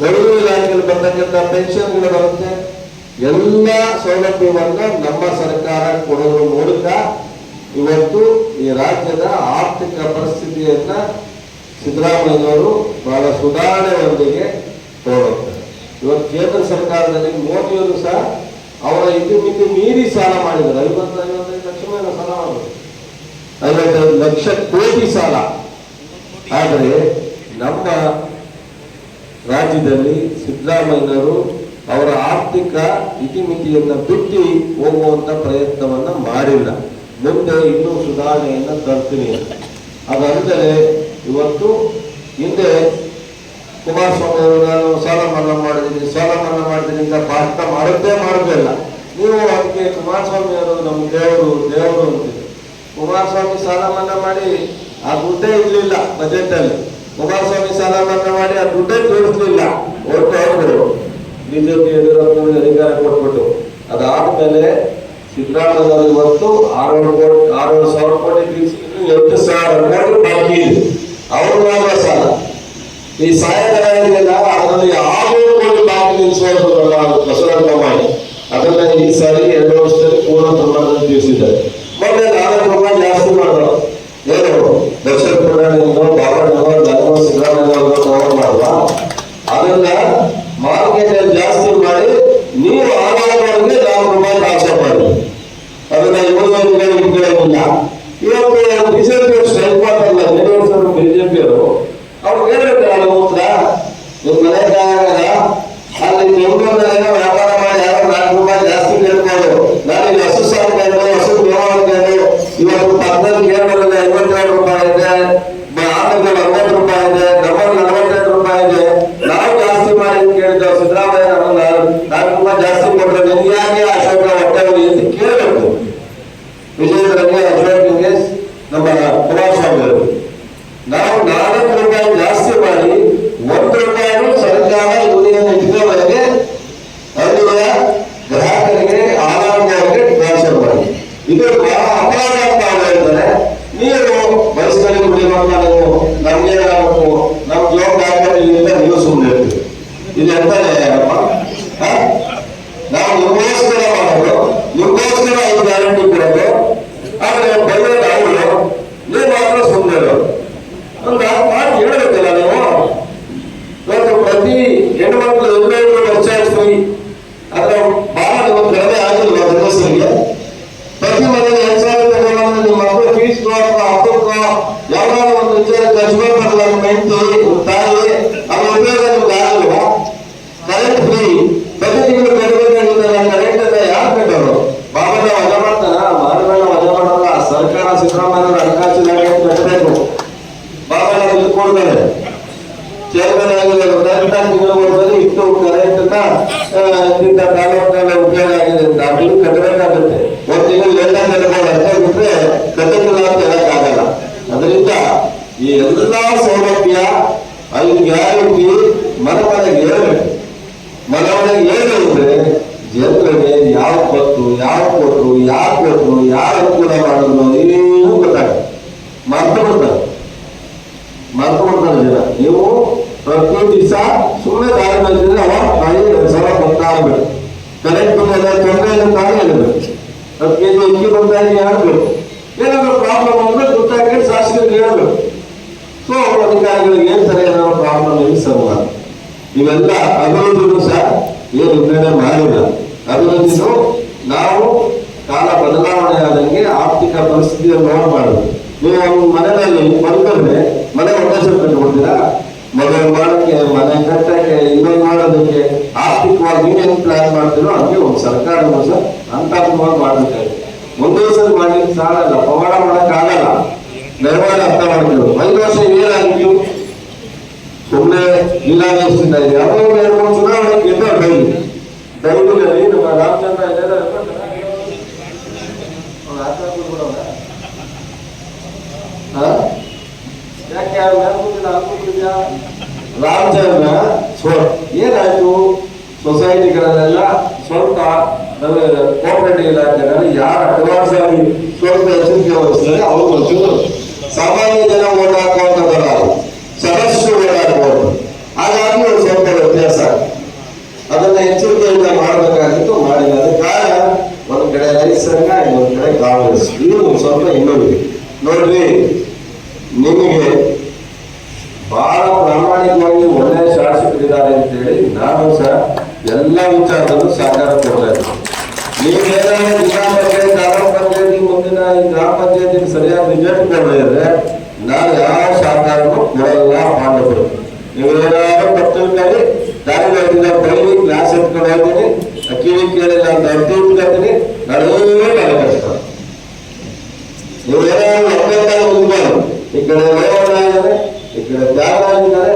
Revenue ಇಲಾಖೆಯಲ್ಲಿ ಬರ್ತಕ್ಕಂಥ ಪೆನ್ಷನ್ಗಳು ಬರುತ್ತೆ. ಎಲ್ಲ ಸೌಲಭ್ಯವನ್ನ ನಮ್ಮ ಸರ್ಕಾರ ಕೊಡೋದ್ರ ಮೂಲಕ ಇವತ್ತು ಈ ರಾಜ್ಯದ ಆರ್ಥಿಕ ಪರಿಸ್ಥಿತಿಯನ್ನ ಸಿದ್ದರಾಮಯ್ಯನವರು ಬಹಳ ಸುಧಾರಣೆಯೊಂದಿಗೆ ತಗೊಳ್ತಾರೆ. ಇವತ್ತು ಕೇಂದ್ರ ಸರ್ಕಾರದಲ್ಲಿ ಮೋದಿಯವರು ಸಹ ಅವರ ಇತಿಮಿತಿ ಮೀರಿ ಸಾಲ ಮಾಡಿದ್ದಾರೆ. 55 ಲಕ್ಷ ಮೇಲೆ ಸಾಲ ಮಾಡಿದ್ರು, 55 ಲಕ್ಷ ಕೋಟಿ ಸಾಲ. ಆದರೆ ನಮ್ಮ ರಾಜ್ಯದಲ್ಲಿ ಸಿದ್ದರಾಮಯ್ಯನವರು ಅವರ ಆರ್ಥಿಕ ಇತಿಮಿತಿಯನ್ನ ಬಿಟ್ಟು ಹೋಗುವಂತ ಪ್ರಯತ್ನವನ್ನ ಮಾಡಿಲ್ಲ. ಮುಂದೆ ಇನ್ನೂ ಸುಧಾರಣೆಯನ್ನ ತರ್ತೀನಿ. ಅದಲ್ಲದೆ ಇವತ್ತು ಹಿಂದೆ ಕುಮಾರಸ್ವಾಮಿ ಅವರು ನಾನು ಸಾಲ ಮನ್ನಾ ಮಾಡಿದ್ದೀನಿ ಅಂತ ಭಾಷಣ ಮಾಡೋದಿಲ್ಲ. ನೀವು ಅದಕ್ಕೆ ಕುಮಾರಸ್ವಾಮಿ ಅವರು ನಮ್ಮ ದೇವರು ಅಂತೀರಿ. ಕುಮಾರಸ್ವಾಮಿ ಸಾಲ ಮನ್ನಾ ಮಾಡಿ ಆ ದುಡ್ಡೇ ಇರಲಿಲ್ಲ ಬಜೆಟ್ ಅಲ್ಲಿ. ಕುಮಾರಸ್ವಾಮಿ ಸಾಲ ಮನ್ನಾ ಮಾಡಿ ಆ ದುಡ್ಡೇ ತೋರಿಸಲಿಲ್ಲ. ಒಟ್ಟು ಬಿಜೆಪಿ ಯಡಿಯೂರಪ್ಪನವರಿಗೆ ಅಧಿಕಾರ ಕೊಟ್ಬಿಟ್ಟು ಅದಾದ್ಮೇಲೆ ಸಿದ್ದರಾಮಯ್ಯ ಇವತ್ತು 6,000 ಕೋಟಿ ತೀರಿಸಿ 8,000 ಕೋಟಿ ಬಾಕಿ ಇದೆ. ಅವರು ಮಾಡುವ ಸಾಲ ಈ ಸಾಯಧನ ಇದೆಯಲ್ಲ, ಅದರಲ್ಲಿ 600 ಕೋಟಿ ಬಾಕಿ ನಿಲ್ಲಿಸೋದಲ್ಲ ಬಸವರಾಜ ಮಾಡಿ ಅದನ್ನ ಈ ಸಾರಿ 2 ವರ್ಷದಲ್ಲಿ ಪೂರ್ಣ ಪ್ರಮಾಣದಲ್ಲಿ ತೀರಿಸಿದ್ದಾರೆ. ಮೊನ್ನೆ 4 ರೂಪಾಯಿ ಜಾಸ್ತಿ ಮಾಡೋದು ಏನು ದಕ್ಷಿಣ ಕನ್ನಡ ಬಾಬಣ್ಣನವರು ಸಿದ್ದರಾಮಯ್ಯ ಕವರ್ ಮಾಡುವ ಅದನ್ನ ಮಾರ್ಕೆಟ್ ಅಲ್ಲಿ ಜಾಸ್ತಿ ಮಾಡಿ ನೀವು ಆದಾಯಗಳಿಗೆ 4 ರೂಪಾಯಿ ಆಸೆ ಮಾಡಿ ಅದನ್ನ ಇಟ್ಕೊಳ್ಳೋದಿಲ್ಲ. ಇವತ್ತು ಬಿಜೆಪಿ ಸ್ಟ್ರೈಕ್ ಮಾಡ್ತಾರಲ್ಲ ಬಿಜೆಪಿ ಅವರು ಅವ್ರಿಗೆ ಹೇಳ್ಬೇಕಲ್ಲ ಉತ್ತರ. ನಿಮ್ಮ ಮನೆಗೆ ಅಲ್ಲಿ ಬೆಂಗಳೂರಿನ ವ್ಯಾಪಾರ ಮಾಡಿ ಯಾರು 4 ರೂಪಾಯಿ ಜಾಸ್ತಿ ಕೇಳ್ಬೋದು. ನಾನು ಹಸು ಸಾಕು ಹಸು ಬೇವು ಇವತ್ತು ಪಕ್ಕದಲ್ಲಿ ಕೇರಳದಲ್ಲಿ 52 ರೂಪಾಯಿ ಇದೆ, ಆಂಧ್ರದಲ್ಲಿ 60 ರೂಪಾಯಿ ಇದೆ, ನಮ್ಮಲ್ಲಿ 45 ರೂಪಾಯಿ ಇದೆ. ನಾವು ಜಾಸ್ತಿ ಮಾಡಿ ಕೇಳಿದ್ದೇವೆ. ಸಿದ್ದರಾಮಯ್ಯ 4 ರೂಪಾಯಿ ಜಾಸ್ತಿ ಕೊಟ್ಟರೆ ನಿಮ್ಗೆ ಯಾಕೆ ಅಶೋಕ ಹೊಟ್ಟೆ ಅಂತ ಕೇಳಬೇಕು. ವಿಜಯನಗರಕ್ಕೆ ಅಶೋಕ್ಗೆ ನಮ್ಮ ಕುಮಾರಸ್ವಾಮಿ ಅವರು ನಾವು 4 ರೂಪಾಯಿ ಜಾಸ್ತಿ ಮಾಡಿ 1 ರೂಪಾಯಿ ಸರ್ಕಾರ ಯೂನಿಯನ್ ಇಟ್ಕೊಳ್ಳೋರಿಗೆ ಅಲ್ಲಿಯ ಗ್ರಾಹಕರಿಗೆ ಆಧಾರಕ್ಕೆ ಟ್ರಾನ್ಸ್ಫರ್ ಮಾಡಿ ಇದು ಬಹಳ ಅಪರಾಧ ಅಂತ ಹೇಳ್ತಾರೆ. ನೀವು ವಯಸ್ಸಲ್ಲಿ ಕುಡಿಯುವಾಗ ನೀವು ನಮ್ಗೆ ಏನಾಗಬೇಕು ನಮ್ ಜೋಬ್ ಹಾಕಿಲ್ಲ ನೀವು ಸುಮ್ಮನೆ ಇರ್ತೀವಿ. ಇದು ಎಂತಾನೆ ನಾವು ನಿಮಗೋಸ್ಕರ ಮಾಡೋದು, ನಿಮಗೋಸ್ಕರ 5 ಗ್ಯಾರಂಟಿ ಕೊಡೋದು. ಆದ್ರೆ ಬರೋದು ಅವರು ನೀವು ಮಾತ್ರ ಸುಮ್ಮನೆ ಇರೋದು. ಒಂದು ಮಾತು ಹೇಳಬೇಕಲ್ಲ ನೀವು. ಇವತ್ತು ಪ್ರತಿ ಹೆಣ್ಮಕ್ಳು 15 ವರ್ಷ ಫ್ರೀ ಅದ್ರ ಬಹಳ ಕಡಿಮೆ ಆಗಿಲ್ವ ಗಂಡಸರಿಗೆ? ಪ್ರತಿ ಮನೆಗೆ 2,000 ತಗೊಂಡು ನಿಮ್ಮ ಮಕ್ಕಳು ಫೀಸ್ ಹಬ್ಬಕ್ಕೋ ಯಾವ್ದಾದ್ರು ಒಂದು ವಿಚಾರ ಖರ್ಚು ಮಾಡ್ತಾರಲ್ಲ ನಿಮ್ಮ ಹೆಂಡತಿ ತಾಯಿ, ಅದ್ರ ಉಪಯೋಗ ನಿಮ್ಗೆ ಆಗಿಲ್ವ? ಕರೆಂಟ್ ಫ್ರೀ ಪ್ರತಿ ತಿಂಗಳು ಕಟ್ಟಬೇಕಾಗಿದ್ದಾರೆ. ಕರೆಂಟ್ ಅನ್ನ ಯಾರು ಕಟ್ಟೋರು? ಬಾಬಣ್ಣ ವಜಾ ಮಾಡ್ತಾನ? ಮಾರಣ್ಣ ವಜಾ ಮಾಡಲ್ಲ. ಸರ್ಕಾರ ಸಿದ್ದರಾಮಯ್ಯ ಹಣಕಾಸು ಇಲಾಖೆ ಕಟ್ಟಬೇಕು. ಬಾಬಣ್ಣ ಬಿಲ್ ಕೊಡ್ತಾರೆ. ಚೇರ್ಮನ್ ಆಗಿದೆ ತಿಂಗಳು ವರ್ಷದಲ್ಲಿ ಇಷ್ಟು ಕರೆಂಟ್ ತಾಲೂಕಿನಲ್ಲಿ ಉಪಯೋಗ ಆಗಿದೆ ಅಂತ ಆ ಬಿಲ್ ಕಟ್ಟಬೇಕಾಗುತ್ತೆ. 1 ತಿಂಗಳು ಲೇಟ್ ಆಗಿ ಬಿಟ್ರೆ ಕಟ್ಟಕ್ಕಿಲ್ಲ ಅಂತ ಹೇಳಕ್ಕಾಗಲ್ಲ. ಅದರಿಂದ ಈ ಎಲ್ಲಾ ಸೌಲಭ್ಯ 5 ಗ್ಯಾರಂಟಿ ಮನೆಗೆ ಹೇಳಬೇಕು. ಮನೆಗೆ ಹೇಳಿದ್ರೆ ಜನರಿಗೆ ಯಾವ ಕೊಟ್ಟು ಯಾರು ಕೊಟ್ಟರು ಯಾರು ಅನುಕೂಲ ಮಾಡಿದ್ರು ಏನೂ ಗೊತ್ತಾಗಲ್ಲ. ಮರ್ತು ಬಿಡ್ತಾರೆ ಜನ. ನೀವು ಪ್ರತಿ ದಿವಸ ಸುಮ್ಮನೆ ದಾರಿ ಬಂದಿದ್ರೆ ಅವ ತಾಯಿ 2,000 ಗೊತ್ತಾಗಬೇಕು. ಕರೆಂಟ್ ಬಂದ ತೊಂದರೆ ಅಂತ ಹೇಳಬೇಕು. 10 kg ಅಕ್ಕಿ ಬಂದಾಗ ಹೇಳ್ಬೇಕು. ಏನಾದ್ರು ಪ್ರಾಬ್ಲಮ್ ಅಂದ್ರೆ ಗೊತ್ತಾಗಿ ಶಾಸಕರಿಗೆ ಹೇಳ್ಬೇಕು. ಸೊ ಅಧಿಕಾರಿಗಳಿಗೆ ಹೇಳ್ತಾರೆ ಏನಾದ್ರು ಪ್ರಾಬ್ಲಮ್ ಇಲ್ಲಿ ಸರ್ ಮಾಡಿ. ಇವೆಲ್ಲ ಅಭಿವೃದ್ಧಿನೂ ಸಹ ಏನು ನಿರ್ಣಯ ಮಾಡಿಲ್ಲ. ಅಭಿವೃದ್ಧಿನೂ ನಾವು ಕಾಲ ಬದಲಾವಣೆ ಆದಂಗೆ ಆರ್ಥಿಕ ಪರಿಸ್ಥಿತಿಯನ್ನು ನೋಡಬಾರದು. ನೀವು ಒಂದು ಮನೆಯಲ್ಲಿ ಬಂದ್ರೆ ಮನೆ ಅವಕಾಶ ಕಟ್ಟಿಕೊಡ್ತೀರಾ? ಮದುವೆ ಮಾಡಕ್ಕೆ, ಮನೆ ಕಟ್ಟಕ್ಕೆ, ಇನ್ನೊಂದು ಮಾಡೋದಕ್ಕೆ ಆರ್ಥಿಕವಾಗಿ ನೀವೇನು ಪ್ಲಾನ್ ಮಾಡ್ತೀರೋ ಹಂಗೆ ಒಂದು ಸರ್ಕಾರವೂ ಸಹ ಹಂತಾತ್ಮವಾಗಿ ಮಾಡಬೇಕಾಗುತ್ತೆ. ಒಂದೇ ಸಲ ಮಾಡ್ಲಿಕ್ಕೆ ಸಾಲಲ್ಲ, ಪವಾಡ ಮಾಡಕ್ ಆಗಲ್ಲ. ದಯಮಾಡಿ ಅರ್ಥ ಮಾಡ್ತೀವಿ. 5 ವರ್ಷ ಏನಾಗಿತ್ತು? ಸುಮ್ಮನೆ ಇಲಾಖೆಯಿಂದ ಯಾವುದೋ 2-3 ಚುನಾವಣೆ ಗೆದ್ದ ದೈವದಲ್ಲಿ ನಮ್ಮ ರಾಮಚಂದ್ರ ಯಾಕೆ ರಾಮಚಂದ್ರ ಏನಾಯ್ತು? ಸೊಸೈಟಿಗಳನ್ನೆಲ್ಲ ಸ್ವಂತ ಕೋಆಪರೇಟಿವ್ ಇಲಾಖೆಗಳಲ್ಲಿ ಯಾರು ಅಡ್ವಾನ್ಸ್ ಆಗಿ ಸ್ವಲ್ಪ ಎಚ್ಚರಿಕೆ ವಹಿಸ್ತಾರೆ ಅವರು ಒಂಚೂರು ಸಾಮಾನ್ಯ ಜನ ಓಟ್ ಹಾಕುವಂಥದ್ದಲ್ಲ, ಸದಸ್ಯರು ಓಟ್ ಹಾಕುವಂಥದ್ದು. ಹಾಗಾಗಿ ಒಂದು ಸ್ವಲ್ಪ ವ್ಯತ್ಯಾಸ ಎಲ್ಲ ವಿಚಾರದಲ್ಲೂ ಸಹಕಾರ ಕೊಡ್ತಾ ಇದ್ದೀವಿ. ನೀವೇನಾದ್ರೂ ಜಿಲ್ಲಾ ಪಂಚಾಯತ್ ತಾಲೂಕ್ ಪಂಚಾಯತಿ ಮುಂದಿನ ಗ್ರಾಮ ಪಂಚಾಯತಿಗೆ ಸರಿಯಾದ ರಿಸಲ್ಟ್ ಕೊಡದಿದ್ರೆ ನಾವು ಯಾವ ಸಹಕಾರನೂ ಕೊಡಲ್ಲ ಪಾಂಡವರು. ನೀವೇನಾದ್ರೂ ಪತ್ರದಲ್ಲಿ ದಾರಿಗಳಿಂದ ಬೈಲಿ ಕ್ಲಾಸ್ ಎತ್ಕೊಂಡು ಹೋಗ್ತೀನಿ, ಕಿವಿ ಕೇಳಿಲ್ಲ ಅಂತ ಅರ್ಥ ಇಟ್ಕೊತೀನಿ, ನಡುವೆ ಕಷ್ಟ. ನೀವೇನಾದ್ರೂ ಒಬ್ಬೆಲ್ಲ ಮುಂದ್ಬಾರ್ದು. ಈ ಕಡೆ ರೇವಣ್ಣ ಇದ್ದಾರೆ, ಈ ಕಡೆ ತ್ಯಾಗರಾಜ್ ಇದ್ದಾರೆ,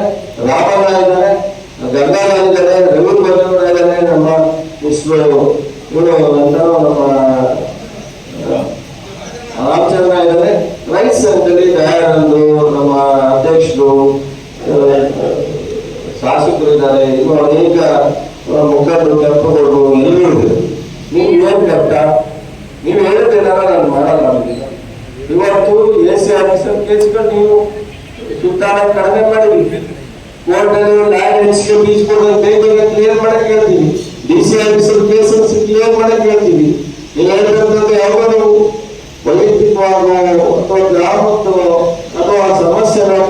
ರಾಮಣ್ಣ ಇದ್ದಾರೆ, ಗಂಗಾರಾಜ್ ಇದ್ದಾರೆ, ರವಿ ಬಂದವರ ಇದ್ದಾರೆ, ನಮ್ಮ ಇವನು ನಮ್ಮ ರಾಮಚಂದ್ರ ಇದ್ದಾರೆ, ರೈಸ್ ಅಂತೇಳಿ ದಯಾನಂದು ನಮ್ಮ ಅಧ್ಯಕ್ಷರು, ಶಾಸಕರು ಇದ್ದಾರೆ, ಇನ್ನು ಅನೇಕ ಮುಖಂಡರು ಕೆಂಪುಗಳು ಎಲ್ಲರೂ ಇದ್ದಾರೆ. ನೀವು ಏನ್ ಕಷ್ಟ, ನೀವು ಹೇಳಿದ್ದೇನಾರ ನಾನು ಮಾಡಲ್ಲ. ನಮಗಿಲ್ಲ ಇವತ್ತು AC ಆಫೀಸರ್ ಕೇಸ್ಗಳು ನೀವು ಸುತ್ತಾಡ ಕಡಿಮೆ ಮಾಡಿದ್ವಿ. ಕೋರ್ಟಲ್ಲಿ ಲ್ಯಾಂಡ್ ಎಕ್ಸ್ಚೇಂಜ್ ಬೀಸ್ಕೊಂಡು ಬೇಗ ಕ್ಲಿಯರ್ ಮಾಡಕ್ ಹೇಳ್ತೀವಿ. DC ಆಫೀಸರ್ ಕೇಸಸ್ ಕ್ಲಿಯರ್ ಮಾಡಕ್ ಹೇಳ್ತೀವಿ. ನೀವು ಹೇಳಿದಂತ ಯಾವಾಗ ವೈಯಕ್ತಿಕವಾಗೋ ಅಥವಾ ಗ್ರಾಮಕ್ಕೋ ಅಥವಾ ಸಮಸ್ಯೆ